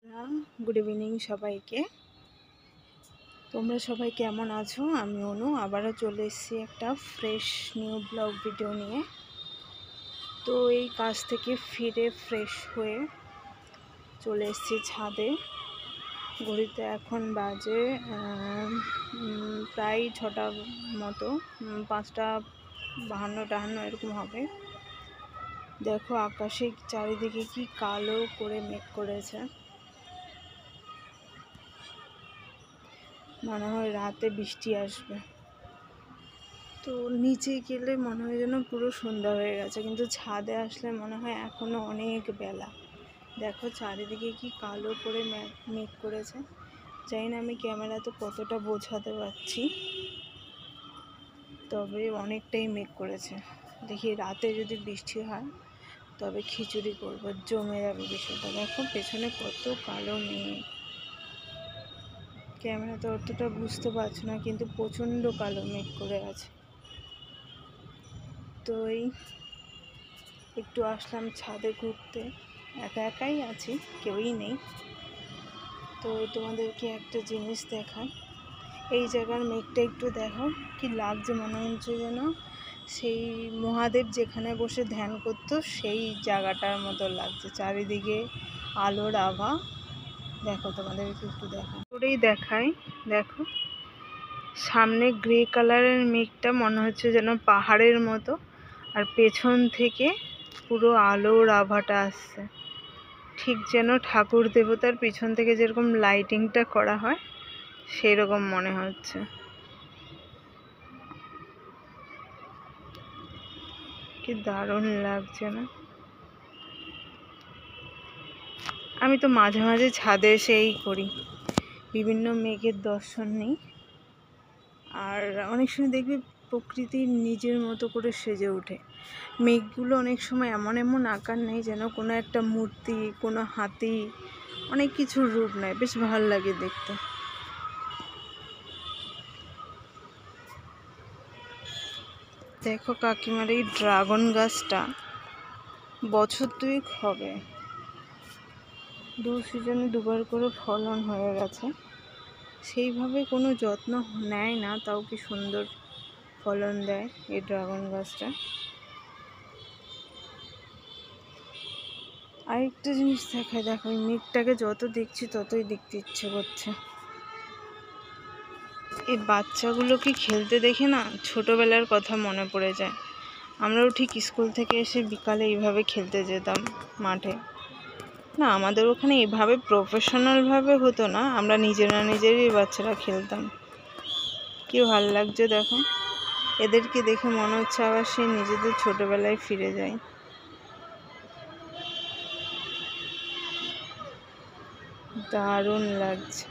Good evening সবাইকে। তোমরা সবাই কেমন আছো? আমি অনু আবারও চলে এসেছি একটা ফ্রেশ নিউ ব্লগ ভিডিও নিয়ে। তো এই কাজ থেকে ফিরে ফ্রেশ হয়ে চলে এসেছি ছাদে। ঘড়িতে এখন বাজে প্রায় 6টার মতো, 5:52 এরকম হবে। দেখো আকাশে চারিদিকে কি কালো করে মেঘ করেছে, মনে হয় রাতে বৃষ্টি আসবে। তো নিচে গেলে মনে হয় যেন পুরো সন্ধ্যা হয়ে গেছে, কিন্তু ছাদে আসলে মনে হয় এখনো অনেক বেলা। দেখো চারিদিকে কি কালো করে মেঘ করেছে। জানি না আমি ক্যামেরাতে কতটা বোঝাতে পারছি, তবে অনেকটাই মেঘ করেছে। দেখি রাতে যদি বৃষ্টি হয় তবে খিচুড়ি করবো, জমে যাবে বিষয়টা। দেখো পেছনে কত কালো মেঘ, ক্যামেরাতে অতটা বুঝতে পারছো না, কিন্তু প্রচণ্ড কালো মেঘ করে আছে। তো এই একটু আসলাম ছাদে ঘুরতে, একা একাই আছি, কেউই নেই। তো তোমাদেরকে একটা জিনিস দেখাই, এই জায়গার মেঘটা একটু দেখো কি লাগছে, মনে হচ্ছে যেন সেই মহাদেব যেখানে বসে ধ্যান করতো সেই জায়গাটার মতো লাগছে। চারিদিকে আলোর আভা, দেখো তোমাদেরকে একটু দেখাই। দেখো সামনে গ্রে কালারের মেঘটা মনে হচ্ছে যেন পাহাড়ের মতো, আর পেছন থেকে পুরো আলোর আভাটা আসছে, ঠিক যেন ঠাকুর দেবতার পিছন থেকে যেরকম লাইটিংটা করা হয় সেই রকম মনে হচ্ছে। কি দারুণ লাগছে না? আমি তো মাঝে মাঝে ছাদে এসেই করি, বিভিন্ন মেঘের দর্শন নিই। আর অনেক সময় দেখবি প্রকৃতির নিজের মতো করে সেজে ওঠে। মেঘগুলো অনেক সময় এমন এমন আকার নেয় যেন কোনো একটা মূর্তি, কোনো হাতি, অনেক কিছুর রূপ নেয়, বেশ ভালো লাগে দেখতে। দেখো কাকিমার এই ড্রাগন গাছটা বছর 2 হবে, 2 সিজনে 2বার করে ফলন হয়ে গেছে। সেইভাবে কোনো যত্ন নেয় না, তাও কি সুন্দর ফলন দেয় এই ড্রাগন গাছটা। আরেকটা জিনিস দেখায়, দেখো এই মেঘটাকে যত দেখছি ততই দেখতে ইচ্ছে করছে। এই বাচ্চাগুলোকে খেলতে দেখে না ছোটোবেলার কথা মনে পড়ে যায়। আমরাও ঠিক স্কুল থেকে এসে বিকালে এইভাবে খেলতে যেতাম মাঠে। না, আমাদের ওখানে এভাবে প্রফেশনালভাবে হতো না, আমরা নিজেরই বাচ্চারা খেলতাম। কি ভালো লাগছে দেখো, এদেরকে দেখে মনে হচ্ছে আবার সেই নিজেদের ছোটোবেলায় ফিরে যায়। দারুণ লাগছে।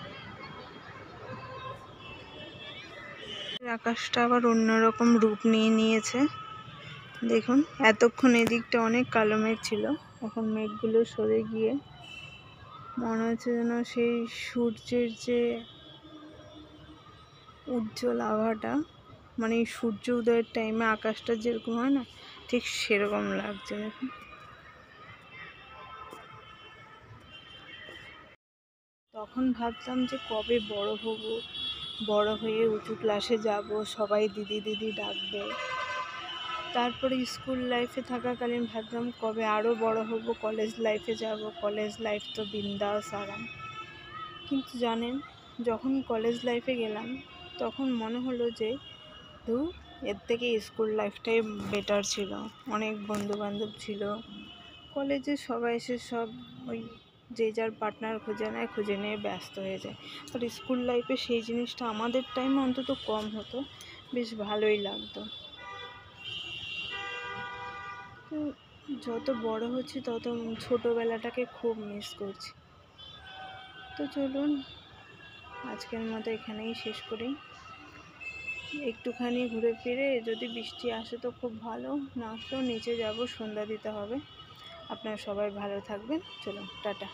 আকাশটা আবার অন্যরকম রূপ নিয়েছে। দেখুন এতক্ষণ এদিকটা অনেক কালো মেঘ ছিল, এখন মেঘগুলো সরে গিয়ে মনে হচ্ছে যেন সেই সূর্যের যে উজ্জ্বল আভাটা, মানে সূর্য উদয়ের টাইমে আকাশটা যেরকম হয় না, ঠিক সেরকম লাগছে। দেখুন তখন ভাবতাম যে কবে বড় হব, বড় হয়ে উঁচু ক্লাসে যাব, সবাই দিদি দিদি ডাকবে। তারপরে স্কুল লাইফে থাকাকালীন ভাবতাম কবে আরও বড় হব, কলেজ লাইফে যাব, কলেজ লাইফ তো বিন্দাস আরাম। কিন্তু জানেন, যখন কলেজ লাইফে গেলাম তখন মনে হলো যে এর থেকে স্কুল লাইফটাই বেটার ছিল। অনেক বন্ধুবান্ধব ছিল, কলেজে সবাই এসে সব ওই যে যার পার্টনার খুঁজে নিয়ে ব্যস্ত হয়ে যায়। আর স্কুল লাইফে সেই জিনিসটা আমাদের টাইমে অন্তত কম হতো, বেশ ভালোই লাগতো। তো যত বড় হচ্ছে তত ছোটোবেলাটাকে খুব মিস করছি। তো চলুন আজকের মতো এখানেই শেষ করি। একটুখানি ঘুরে ফিরে যদি বৃষ্টি আসে তো খুব ভালো, না আসলেও নিচে যাব, সন্ধ্যা দিতে হবে। আপনারা সবাই ভালো থাকবেন, চলুন টাটা।